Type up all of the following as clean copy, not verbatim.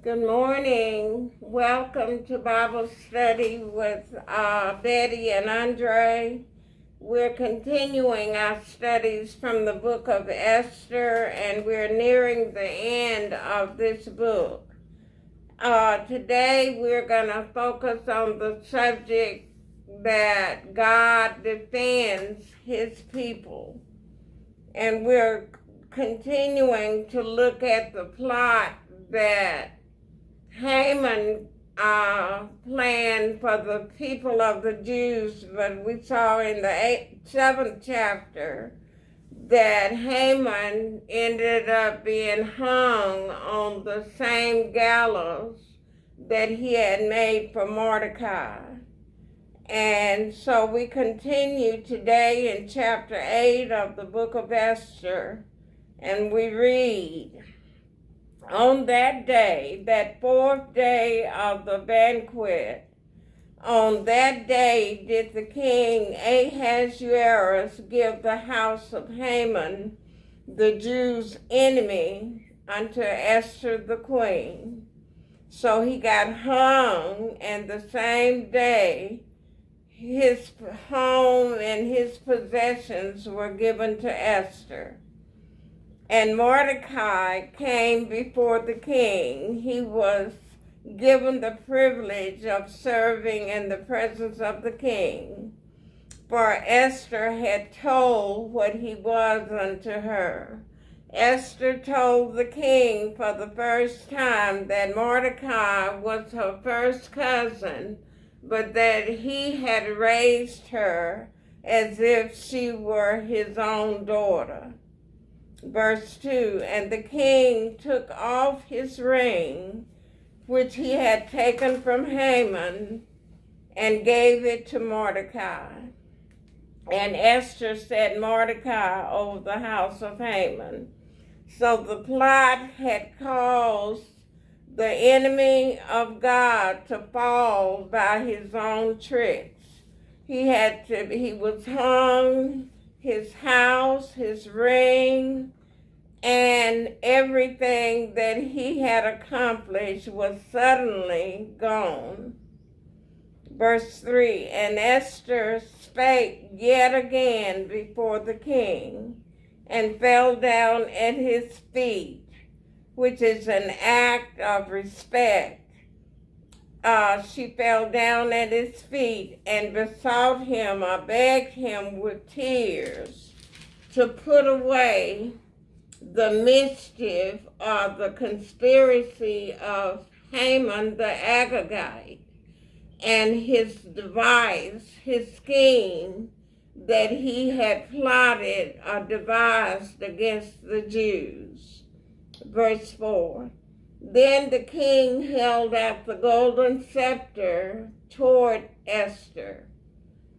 Good morning. Welcome to Bible study with Betty and Andre. We're continuing our studies from the book of Esther, and we're nearing the end of this book. Today we're going to focus on the subject that God defends his people. And we're continuing to look at the plot that Haman planned for the people of the Jews, but we saw in the 7th chapter that Haman ended up being hung on the same gallows that he had made for Mordecai. And so we continue today in chapter 8 of the book of Esther, and we read, "On that day, that 4th day of the banquet, on that day did the king Ahasuerus give the house of Haman, the Jews' enemy, unto Esther the queen. So he got hung, and the same day his home and his possessions were given to Esther. And Mordecai came before the king. He was given the privilege of serving in the presence of the king, for Esther had told what he was unto her. Esther told the king for the first time that Mordecai was her first cousin, but that he had raised her as if she were his own daughter." Verse 2, "And the king took off his ring, which he had taken from Haman, and gave it to Mordecai. And Esther set Mordecai over the house of Haman." So the plot had caused the enemy of God to fall by his own tricks. He was hung, his house, his ring, and everything that he had accomplished was suddenly gone. Verse 3, "And Esther spake yet again before the king, and fell down at his feet," which is an act of respect. She fell down at his feet and besought him or begged him with tears to put away the mischief or the conspiracy of Haman the Agagite and his device, his scheme that he had plotted or devised against the Jews. Verse 4, "Then the king held out the golden scepter toward Esther.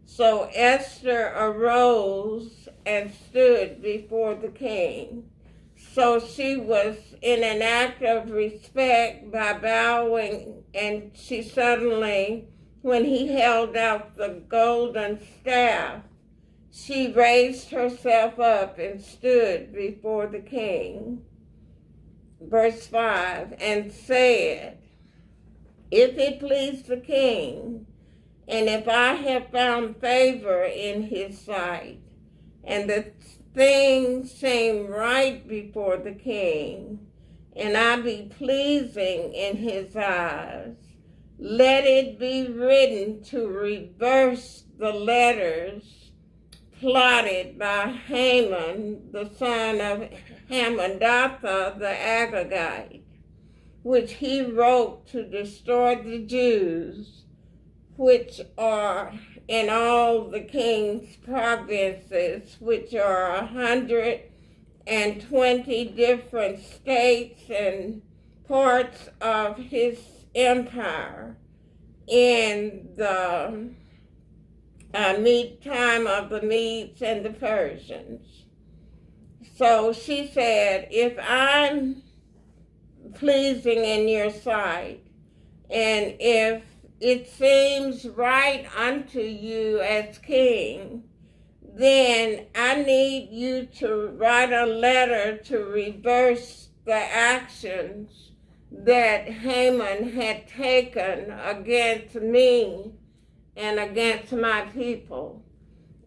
So Esther arose and stood before the king." So she was in an act of respect by bowing, and she suddenly, when he held out the golden staff, she raised herself up and stood before the king. Verse 5, "And said, If it please the king, and if I have found favor in his sight, and the thing seem right before the king, and I be pleasing in his eyes, let it be written to reverse the letters plotted by Haman, the son of Hammedatha the Agagite, which he wrote to destroy the Jews, which are in all the king's provinces, which are 120 different states and parts of his empire, in the time of the Medes and the Persians." So she said, "If I'm pleasing in your sight, and if it seems right unto you as king, then I need you to write a letter to reverse the actions that Haman had taken against me and against my people.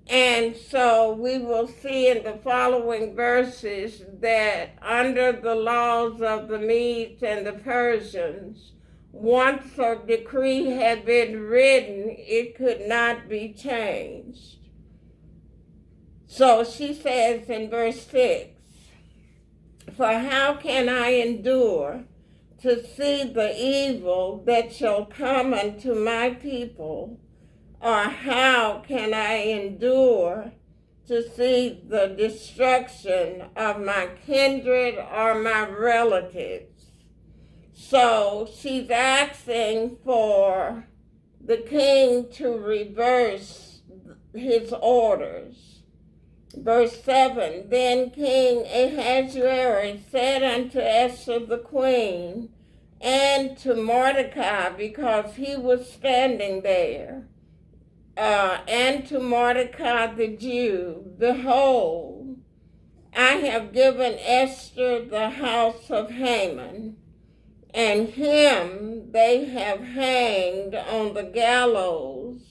And so we will see in the following verses that under the laws of the Medes and the Persians, once a decree had been written, it could not be changed. So she says in verse 6, "For how can I endure to see the evil that shall come unto my people? Or how can I endure to see the destruction of my kindred or my relatives?" So she's asking for the king to reverse his orders. Verse 7, "Then King Ahasuerus said unto Esther the queen, and to Mordecai, because he was standing there, and to Mordecai the Jew, Behold, I have given Esther the house of Haman, and him they have hanged on the gallows,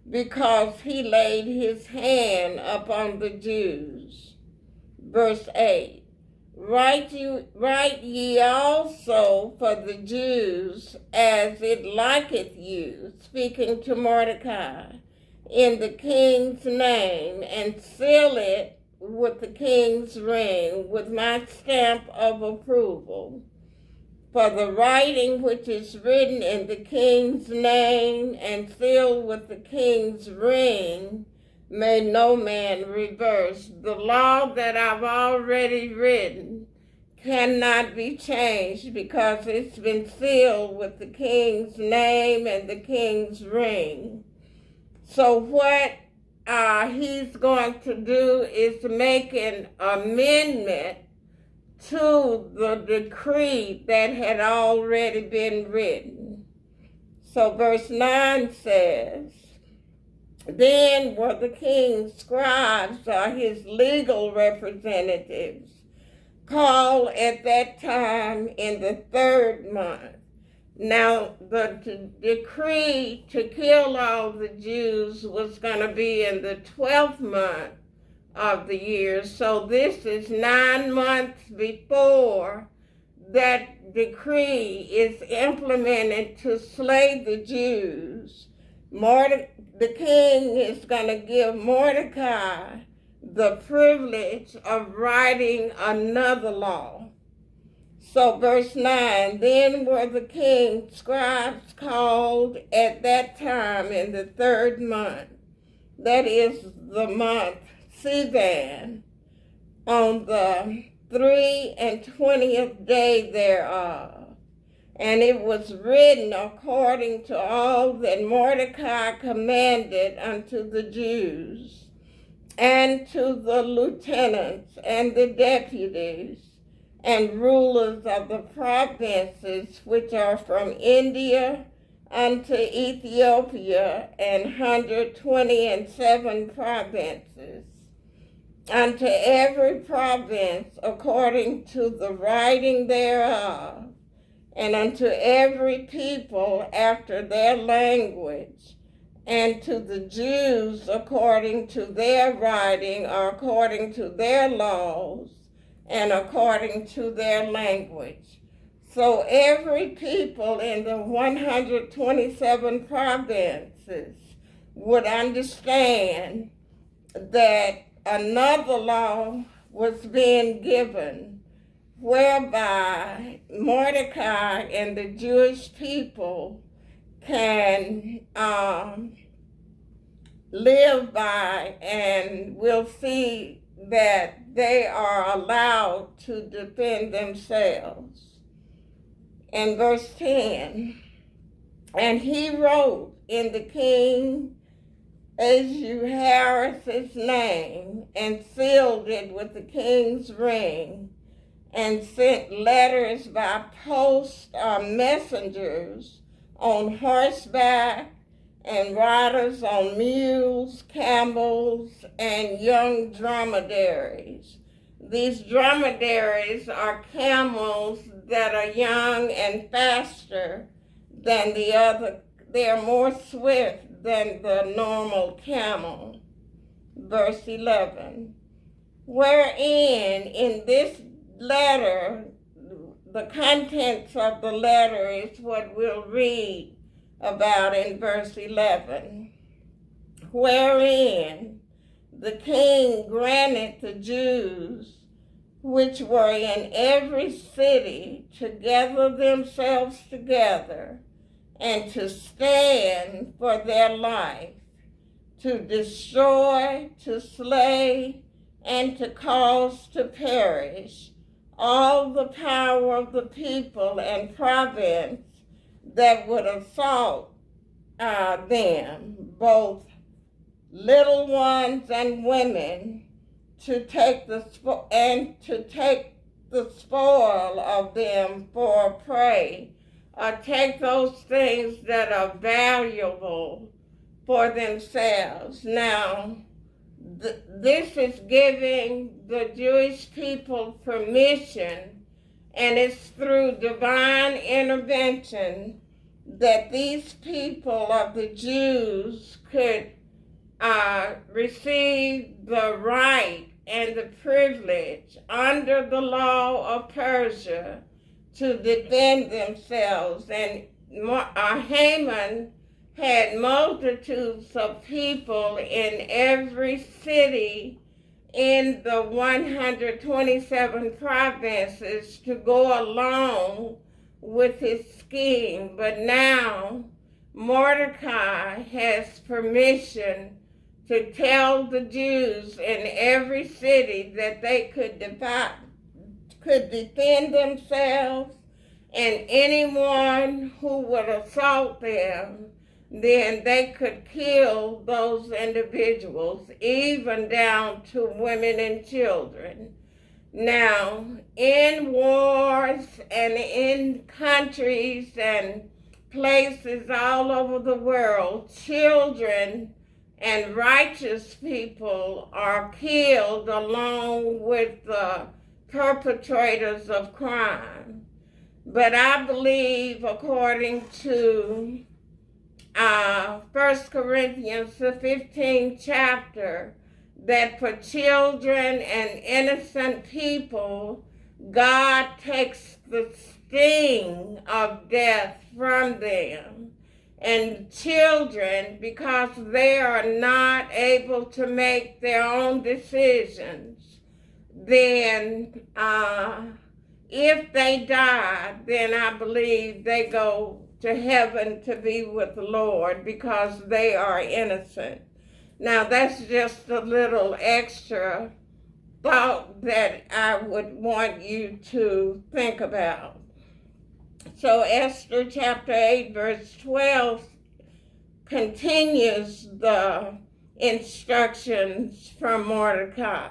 because he laid his hand upon the Jews." Verse 8, Write ye also for the Jews as it liketh you," speaking to Mordecai, "in the king's name, and seal it with the king's ring, with my stamp of approval. For the writing which is written in the king's name and sealed with the king's ring may no man reverse." The law that I've already written cannot be changed because it's been sealed with the king's name and the king's ring. So what he's going to do is make an amendment to the decree that had already been written. So verse 9 says, "Then were the king's scribes, or his legal representatives, called at that time in the 3rd month." Now, the decree to kill all the Jews was going to be in the 12th month of the year. So this is 9 months before that decree is implemented to slay the Jews. The king is going to give Mordecai the privilege of writing another law. So verse 9, "Then were the king's scribes called at that time in the 3rd month, that is the month Sivan, on the 23rd day thereof. And it was written according to all that Mordecai commanded unto the Jews, and to the lieutenants and the deputies and rulers of the provinces which are from India unto Ethiopia, and 127 provinces, unto every province according to the writing thereof, and unto every people after their language, and to the Jews according to their writing, or according to their laws, and according to their language." So every people in the 127 provinces would understand that another law was being given, whereby Mordecai and the Jewish people can live by, and we'll see that they are allowed to defend themselves. In verse 10, "And he wrote in the king Ahasuerus' name, and sealed it with the king's ring, and sent letters by post or messengers on horseback, and riders on mules, camels, and young dromedaries, These dromedaries are camels that are young and faster than the other. They are more swift than the normal camel. Verse 11. Wherein in this letter, the contents of the letter is what we'll read about in verse 11. Wherein the king granted the Jews which were in every city to gather themselves together and to stand for their life, to destroy, to slay, and to cause to perish all the power of the people and province that would assault them, both little ones and women, to take the spoil of them for prey, or take those things that are valuable for themselves. Now, this is giving the Jewish people permission, and it's through divine intervention that these people of the Jews could receive the right and the privilege under the law of Persia to defend themselves. And Haman had multitudes of people in every city in the 127 provinces to go along with his scheme. But now Mordecai has permission to tell the Jews in every city that they could defend themselves, and anyone who would assault them, then they could kill those individuals, even down to women and children. Now, in wars and in countries and places all over the world, children and righteous people are killed along with the perpetrators of crime. But I believe, according to 1 Corinthians, the 15th chapter, that for children and innocent people, God takes the sting of death from them. And children, because they are not able to make their own decisions, then if they die, then I believe they go to heaven to be with the Lord because they are innocent. Now, that's just a little extra thought that I would want you to think about. So Esther chapter 8, verse 12 continues the instructions from Mordecai.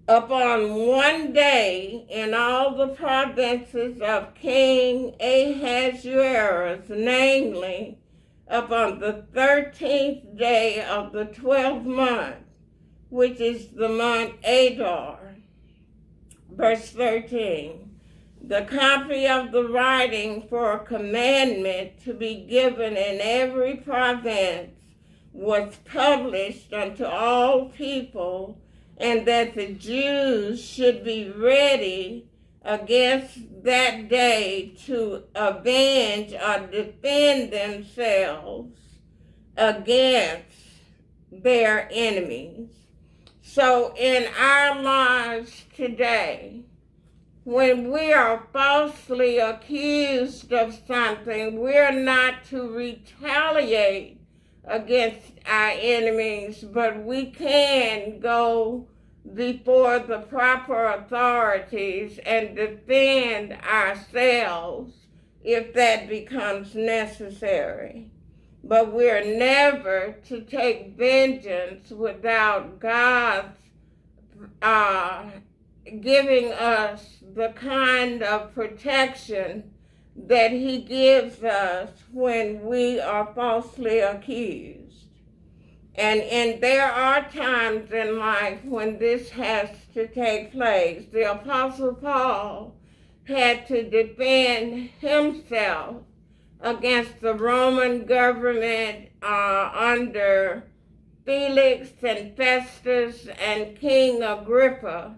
Upon one day in all the provinces of King Ahasuerus, namely, upon the 13th day of the 12th month, which is the month Adar. Verse 13. The copy of the writing for a commandment to be given in every province was published unto all people, and that the Jews should be ready against that day to avenge or defend themselves against their enemies. So in our lives today, when we are falsely accused of something, we're not to retaliate against our enemies, but we can go before the proper authorities and defend ourselves if that becomes necessary. But we're never to take vengeance without God's giving us the kind of protection that he gives us when we are falsely accused. And there are times in life when this has to take place. The Apostle Paul had to defend himself against the Roman government under Felix and Festus and King Agrippa,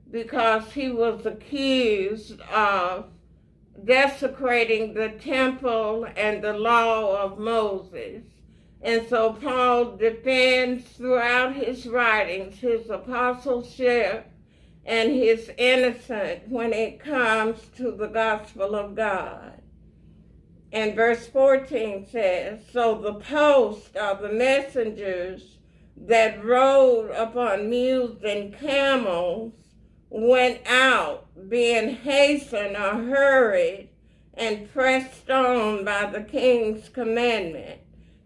because he was accused of desecrating the temple and the law of Moses. And so Paul defends throughout his writings his apostleship and his innocence when it comes to the gospel of God. And verse 14 says, "So the post of the messengers that rode upon mules and camels went out, being hastened or hurried, and pressed on by the king's commandment.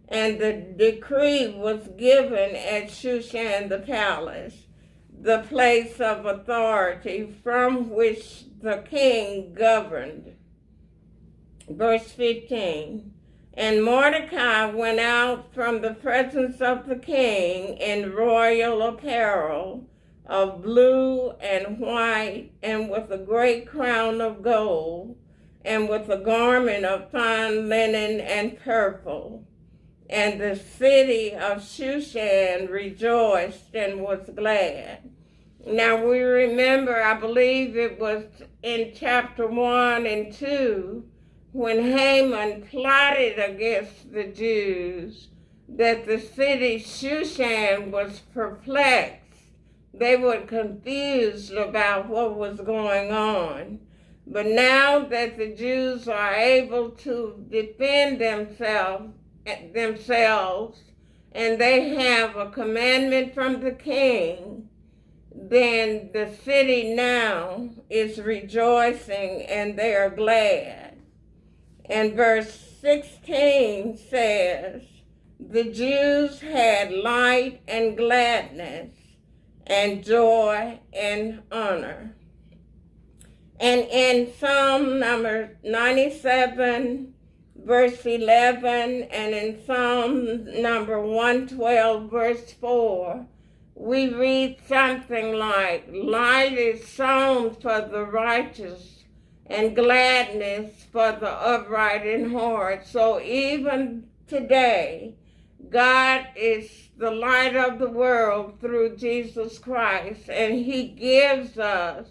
And the decree was given at Shushan the palace, the place of authority from which the king governed." Verse 15, "And Mordecai went out from the presence of the king in royal apparel of blue and white, and with a great crown of gold, and with a garment of fine linen and purple. And the city of Shushan rejoiced and was glad." Now we remember, I believe it was in chapter 1 and 2, when Haman plotted against the Jews, that the city Shushan was perplexed. They were confused about what was going on. But now that the Jews are able to defend themselves, and they have a commandment from the king, then the city now is rejoicing and they are glad. And verse 16 says, "The Jews had light and gladness and joy and honor." And in Psalm number 97, verse 11, and in Psalm number 112, verse 4, we read something like, "Light is sown for the righteous, and gladness for the upright in heart." So even today, God is the light of the world through Jesus Christ, and he gives us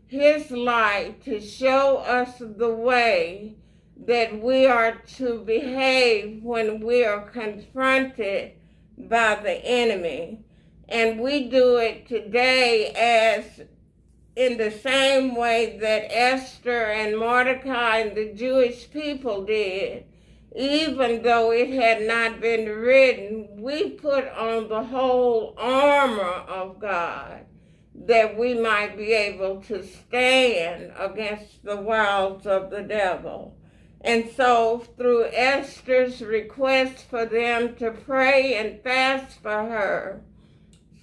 his light to show us the way that we are to behave when we are confronted by the enemy. And we do it today as in the same way that Esther and Mordecai and the Jewish people did. Even though it had not been written, we put on the whole armor of God, that we might be able to stand against the wiles of the devil. And so through Esther's request for them to pray and fast for her,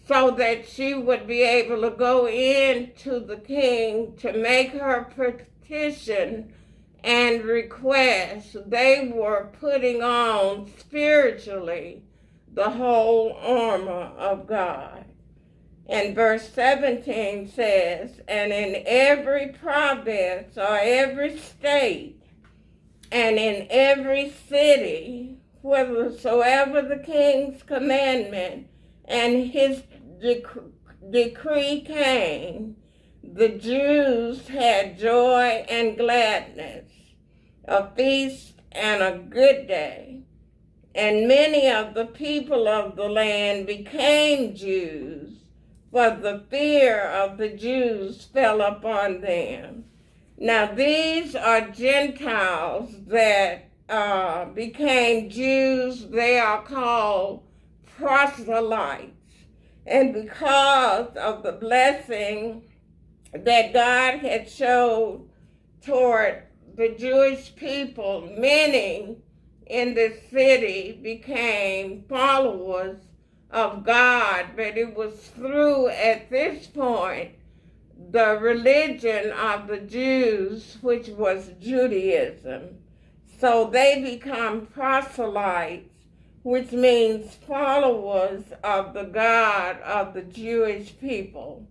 so that she would be able to go in to the king to make her petition and request, they were putting on spiritually the whole armor of God. And verse 17 says, "And in every province or every state, and in every city, whithersoever the king's commandment and his decree came, the Jews had joy and gladness, a feast and a good day. And many of the people of the land became Jews, for the fear of the Jews fell upon them." Now these are Gentiles that became Jews. They are called proselytes. And because of the blessing that God had showed toward the Jewish people, many in the city became followers of God. But it was through, at this point, the religion of the Jews, which was Judaism. So they become proselytes which means followers of the God of the Jewish people.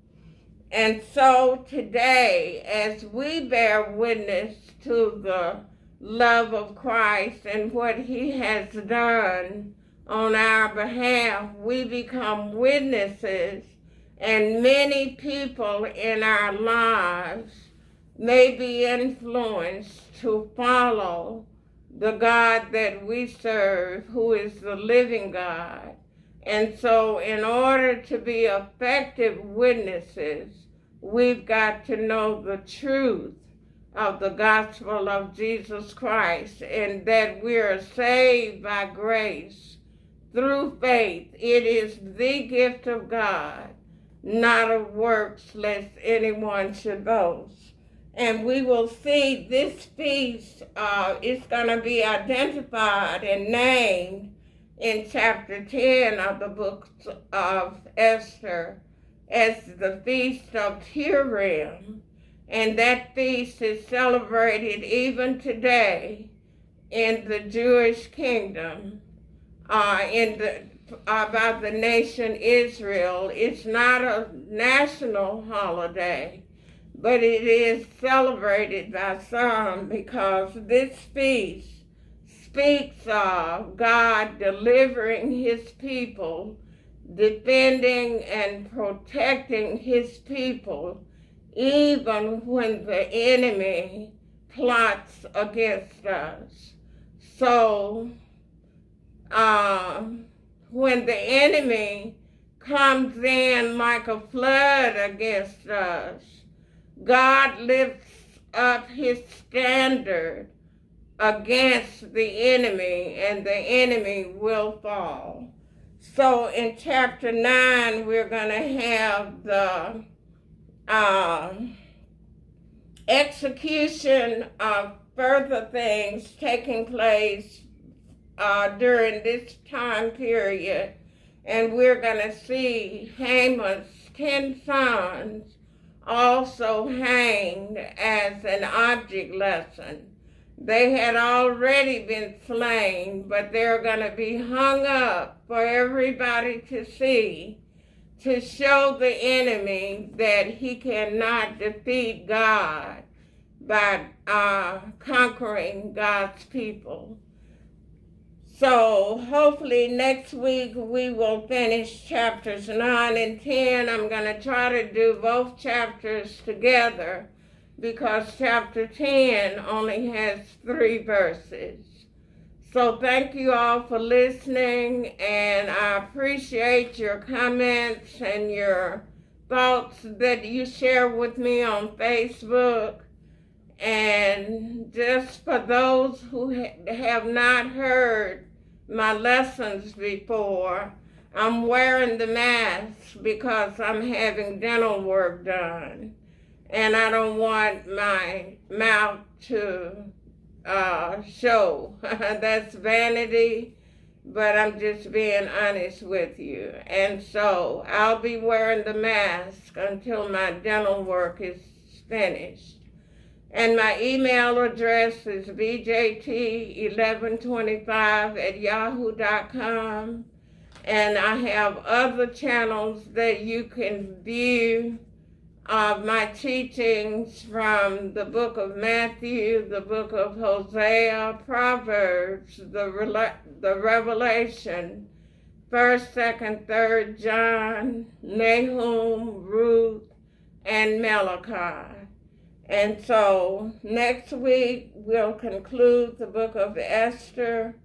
And so today, as we bear witness to the love of Christ and what he has done on our behalf, we become witnesses, and many people in our lives may be influenced to follow the God that we serve, who is the living God. And so in order to be effective witnesses, we've got to know the truth of the gospel of Jesus Christ, and that we are saved by grace through faith. It is the gift of God, not of works, lest anyone should boast. And we will see this feast is going to be identified and named in chapter 10 of the book of Esther as the Feast of Purim. And that feast is celebrated even today in the Jewish kingdom, about the nation Israel. It's not a national holiday, but it is celebrated by some because this feast speaks of God delivering his people, defending and protecting his people, even when the enemy plots against us. So, when the enemy comes in like a flood against us, God lifts up his standard against the enemy, and the enemy will fall. So in chapter 9, we're going to have the execution of further things taking place during this time period. And we're going to see Haman's 10 sons also hanged as an object lesson. They had already been slain, but they're going to be hung up for everybody to see, to show the enemy that he cannot defeat God by conquering God's people. So hopefully next week we will finish chapters 9 and 10. I'm going to try to do both chapters together because chapter 10 only has 3 verses. So thank you all for listening, and I appreciate your comments and your thoughts that you share with me on Facebook. And just for those who have not heard my lessons before, I'm wearing the mask because I'm having dental work done. And I don't want my mouth to show. That's vanity, but I'm just being honest with you. And so I'll be wearing the mask until my dental work is finished. And my email address is bjt1125@yahoo.com. And I have other channels that you can view my teachings from the book of Matthew, the book of Hosea, Proverbs, the Revelation, 1st, 2nd, 3rd John, Nahum, Ruth, and Malachi. And so next week we'll conclude the book of Esther,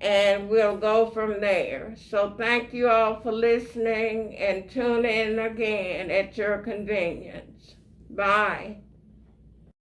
and we'll go from there. So thank you all for listening, and tune in again at your convenience. Bye.